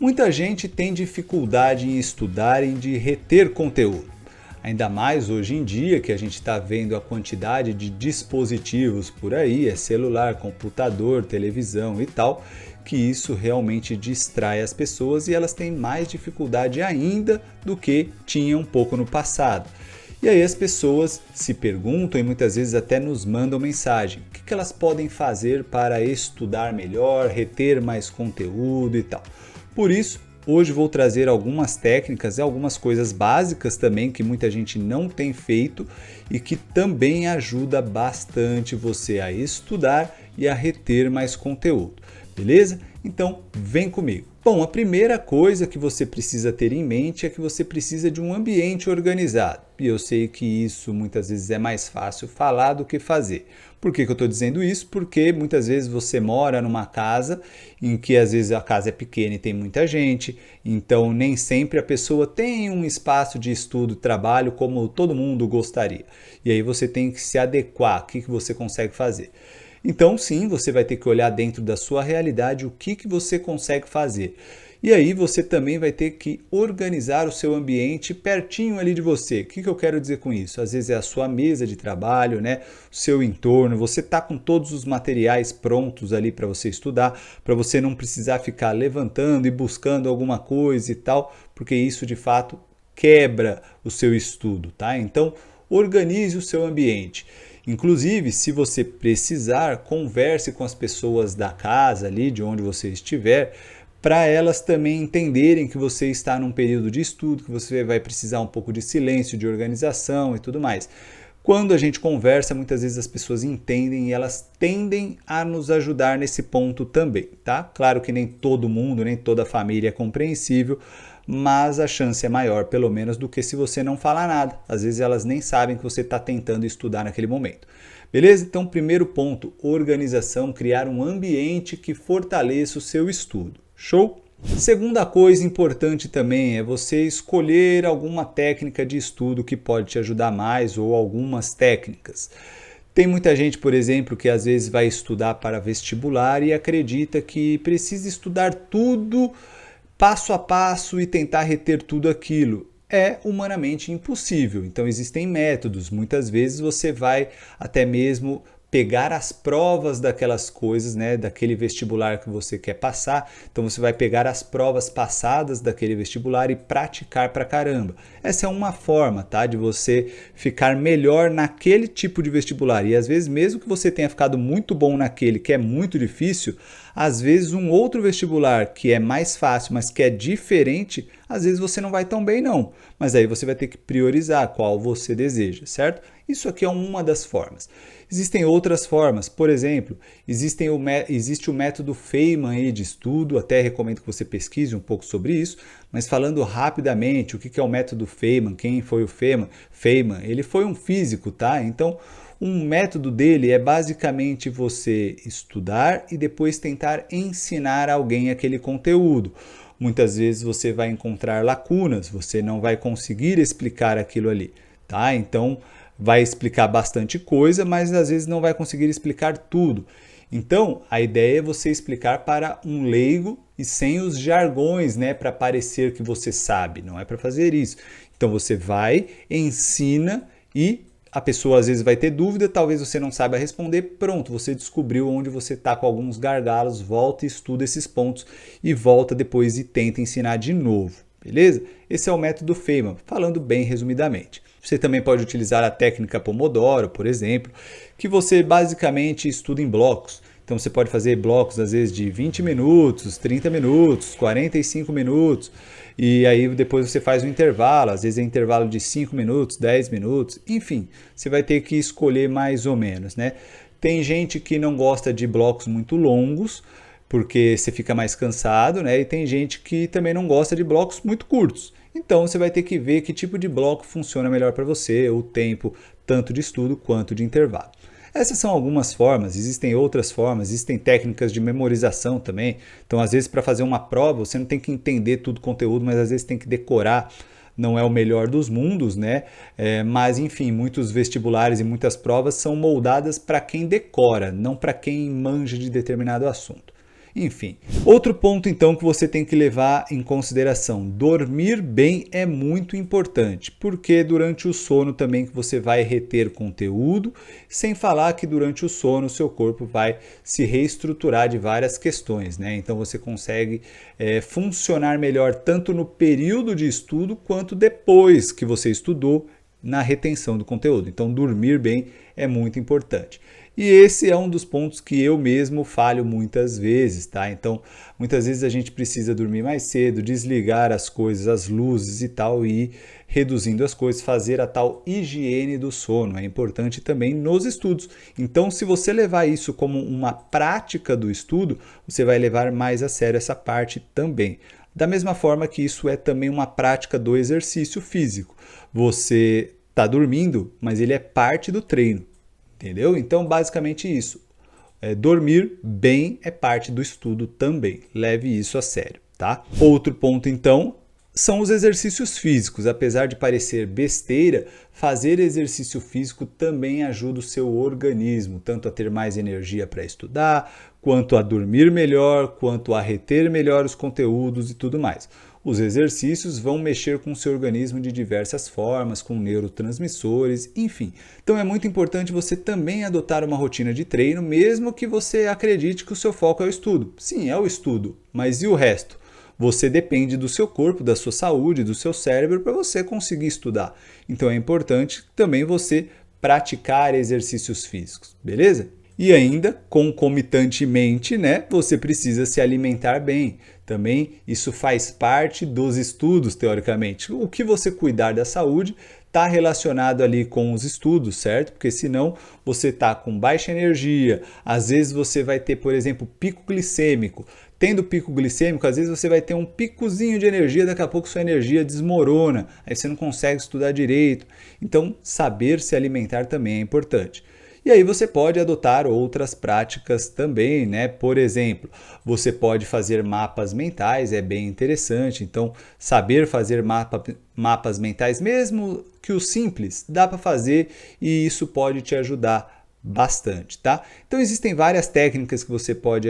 Muita gente tem dificuldade em estudar e de reter conteúdo. Ainda mais hoje em dia que a gente está vendo a quantidade de dispositivos por aí, é celular, computador, televisão e tal, que isso realmente distrai as pessoas e elas têm mais dificuldade ainda do que tinham um pouco no passado. E aí as pessoas se perguntam e muitas vezes até nos mandam mensagem. O que elas podem fazer para estudar melhor, reter mais conteúdo e tal. Por isso, hoje vou trazer algumas técnicas e algumas coisas básicas também que muita gente não tem feito e que também ajuda bastante você a estudar e a reter mais conteúdo. Beleza? Então, vem comigo. Bom, a primeira coisa que você precisa ter em mente é que você precisa de um ambiente organizado. E eu sei que isso muitas vezes é mais fácil falar do que fazer. Por que eu estou dizendo isso? Porque muitas vezes você mora numa casa em que às vezes a casa é pequena e tem muita gente, então nem sempre a pessoa tem um espaço de estudo e trabalho como todo mundo gostaria. E aí você tem que se adequar, o que você consegue fazer. Então sim, você vai ter que olhar dentro da sua realidade o que você consegue fazer. E aí você também vai ter que organizar o seu ambiente pertinho ali de você. O que eu quero dizer com isso? Às vezes é a sua mesa de trabalho, né? O seu entorno, você está com todos os materiais prontos ali para você estudar, para você não precisar ficar levantando e buscando alguma coisa e tal, porque isso de fato quebra o seu estudo, tá? Então, organize o seu ambiente. Inclusive, se você precisar, converse com as pessoas da casa ali, de onde você estiver, para elas também entenderem que você está num período de estudo, que você vai precisar um pouco de silêncio, de organização e tudo mais. Quando a gente conversa, muitas vezes as pessoas entendem e elas tendem a nos ajudar nesse ponto também, tá? Claro que nem todo mundo, nem toda a família é compreensível, mas a chance é maior, pelo menos, do que se você não falar nada. Às vezes elas nem sabem que você está tentando estudar naquele momento. Beleza? Então, primeiro ponto, organização, criar um ambiente que fortaleça o seu estudo. Show? Segunda coisa importante também é você escolher alguma técnica de estudo que pode te ajudar mais ou algumas técnicas. Tem muita gente, por exemplo, que às vezes vai estudar para vestibular e acredita que precisa estudar tudo passo a passo e tentar reter tudo aquilo. É humanamente impossível. Então existem métodos. Muitas vezes você vai até mesmo pegar as provas daquelas coisas, né, daquele vestibular que você quer passar. Então você vai pegar as provas passadas daquele vestibular e praticar pra caramba. Essa é uma forma, tá, de você ficar melhor naquele tipo de vestibular. E às vezes, mesmo que você tenha ficado muito bom naquele que é muito difícil, às vezes um outro vestibular que é mais fácil, mas que é diferente, às vezes você não vai tão bem não. Mas aí você vai ter que priorizar qual você deseja, certo? Isso aqui é uma das formas. Existem outras formas, por exemplo, existe o método Feynman aí de estudo, até recomendo que você pesquise um pouco sobre isso, mas falando rapidamente, o que é o método Feynman, quem foi o Feynman? Feynman, ele foi um físico, tá? Então, um método dele é basicamente você estudar e depois tentar ensinar alguém aquele conteúdo. Muitas vezes você vai encontrar lacunas, você não vai conseguir explicar aquilo ali, tá? Então, vai explicar bastante coisa, mas às vezes não vai conseguir explicar tudo. Então, a ideia é você explicar para um leigo e sem os jargões, né, para parecer que você sabe, não é para fazer isso. Então, você vai, ensina e a pessoa às vezes vai ter dúvida, talvez você não saiba responder, pronto, você descobriu onde você está com alguns gargalos, volta e estuda esses pontos e volta depois e tenta ensinar de novo, beleza? Esse é o método Feynman, falando bem resumidamente. Você também pode utilizar a técnica Pomodoro, por exemplo, que você basicamente estuda em blocos. Então você pode fazer blocos às vezes de 20 minutos, 30 minutos, 45 minutos, e aí depois você faz um intervalo, às vezes é intervalo de 5 minutos, 10 minutos, enfim, você vai ter que escolher mais ou menos, né? Tem gente que não gosta de blocos muito longos, porque você fica mais cansado, né? E tem gente que também não gosta de blocos muito curtos. Então você vai ter que ver que tipo de bloco funciona melhor para você, o tempo tanto de estudo quanto de intervalo. Essas são algumas formas, existem outras formas, existem técnicas de memorização também. Então, às vezes, para fazer uma prova, você não tem que entender tudo o conteúdo, mas às vezes tem que decorar. Não é o melhor dos mundos, né? Mas, enfim, muitos vestibulares e muitas provas são moldadas para quem decora, não para quem manja de determinado assunto. enfim. Outro ponto então que você tem que levar em consideração, dormir bem é muito importante, porque durante o sono também que você vai reter conteúdo, sem falar que durante o sono o seu corpo vai se reestruturar de várias questões, né? Então você consegue funcionar melhor tanto no período de estudo quanto depois que você estudou na retenção do conteúdo. Então dormir bem é muito importante. E esse é um dos pontos que eu mesmo falho muitas vezes, tá? Então, muitas vezes a gente precisa dormir mais cedo, desligar as coisas, as luzes e tal, e ir reduzindo as coisas, fazer a tal higiene do sono. É importante também nos estudos. Então, se você levar isso como uma prática do estudo, você vai levar mais a sério essa parte também. Da mesma forma que isso é também uma prática do exercício físico. Você está dormindo, mas ele é parte do treino. Entendeu? Então, basicamente isso. Dormir bem é parte do estudo também. Leve isso a sério, tá? Outro ponto, então, são os exercícios físicos. Apesar de parecer besteira, fazer exercício físico também ajuda o seu organismo, tanto a ter mais energia para estudar, quanto a dormir melhor, quanto a reter melhor os conteúdos e tudo mais. Os exercícios vão mexer com o seu organismo de diversas formas, com neurotransmissores, enfim. Então é muito importante você também adotar uma rotina de treino, mesmo que você acredite que o seu foco é o estudo. Sim, é o estudo, mas e o resto? Você depende do seu corpo, da sua saúde, do seu cérebro para você conseguir estudar. Então é importante também você praticar exercícios físicos, beleza? E ainda, concomitantemente, né, você precisa se alimentar bem. Também isso faz parte dos estudos, teoricamente. O que você cuidar da saúde está relacionado ali com os estudos, certo? Porque senão você está com baixa energia, às vezes você vai ter, por exemplo, pico glicêmico. Tendo pico glicêmico, às vezes você vai ter um picozinho de energia, daqui a pouco sua energia desmorona, aí você não consegue estudar direito. Então, saber se alimentar também é importante. E aí você pode adotar outras práticas também, né? Por exemplo, você pode fazer mapas mentais, é bem interessante. Então, saber fazer mapas mentais, mesmo que o simples, dá para fazer e isso pode te ajudar bastante, tá? Então existem várias técnicas que você pode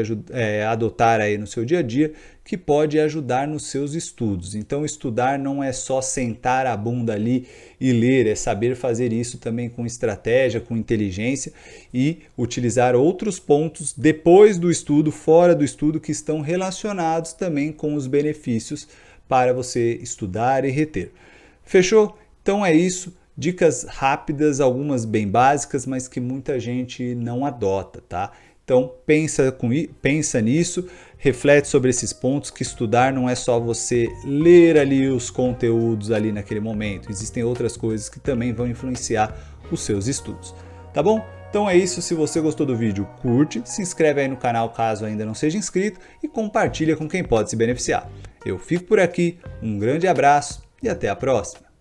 adotar aí no seu dia a dia que pode ajudar nos seus estudos. Então estudar não é só sentar a bunda ali e ler, é saber fazer isso também com estratégia, com inteligência e utilizar outros pontos depois do estudo, fora do estudo, que estão relacionados também com os benefícios para você estudar e reter. Fechou? Então é isso. Dicas rápidas, algumas bem básicas, mas que muita gente não adota, tá? Então pensa nisso, reflete sobre esses pontos, que estudar não é só você ler ali os conteúdos ali naquele momento. Existem outras coisas que também vão influenciar os seus estudos, tá bom? Então é isso, se você gostou do vídeo, curte, se inscreve aí no canal caso ainda não seja inscrito e compartilha com quem pode se beneficiar. Eu fico por aqui, um grande abraço e até a próxima!